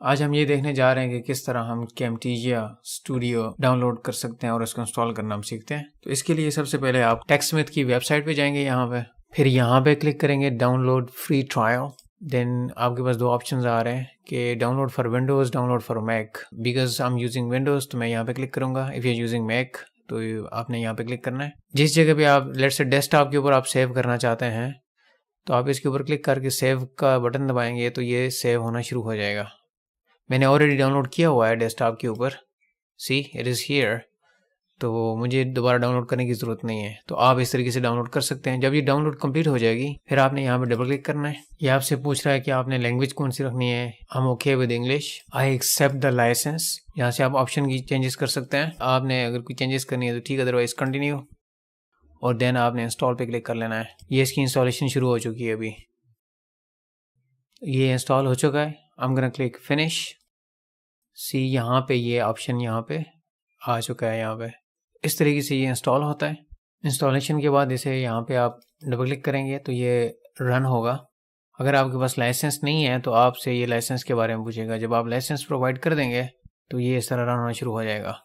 आज हम ये देखने जा रहे हैं कि किस तरह हम Camtasia स्टूडियो डाउनलोड कर सकते हैं और इसको इंस्टॉल करना हम सीखते हैं। तो इसके लिए सबसे पहले आप टेक्सस्मिथ की वेबसाइट पे जाएंगे, यहाँ पे फिर यहाँ पे क्लिक करेंगे डाउनलोड फ्री ट्रायल। देन आपके पास दो ऑप्शंस आ रहे हैं कि download for Windows, download for Mac. Because I am using Windows तो मैं यहाँ पे क्लिक करूँगा। इफ़ यू यूजिंग मैक तो आपने यहाँ पे क्लिक करना है। जिस जगह पे आप लेट्स से डेस्कटॉप के ऊपर आप सेव करना चाहते हैं तो आप इसके ऊपर क्लिक करके सेव का बटन दबाएंगे तो ये सेव होना शुरू हो जाएगा। मैंने ऑलरेडी डाउनलोड किया हुआ है डेस्कटॉप के ऊपर, सी इट इज़ हियर, तो मुझे दोबारा डाउनलोड करने की ज़रूरत नहीं है। तो आप इस तरीके से डाउनलोड कर सकते हैं। जब ये डाउनलोड कंप्लीट हो जाएगी फिर आपने यहाँ पे डबल क्लिक करना है। ये आपसे पूछ रहा है कि आपने लैंग्वेज कौन सी रखनी है। I am okay with English, I accept the licence. यहाँ से आप ऑप्शन की चेंजेस कर सकते हैं। आपने अगर कोई चेंजेस करनी है तो ठीक है, अदरवाइज कंटिन्यू, और देन आपने इंस्टॉल पे क्लिक कर लेना है। ये इसकी इंस्टॉलेशन शुरू हो चुकी है, अभी ये इंस्टॉल हो चुका है। I am gonna click finish. See यहाँ पे ये ऑप्शन यहाँ पे आ चुका है। यहाँ पे इस तरीके से ये इंस्टॉल होता है। इंस्टॉलेशन के बाद इसे यहाँ पे आप डबल क्लिक करेंगे तो ये रन होगा। अगर आपके पास लाइसेंस नहीं है तो आपसे ये लाइसेंस के बारे में पूछेगा। जब आप लाइसेंस प्रोवाइड कर देंगे तो ये इस तरह रन होना शुरू हो जाएगा।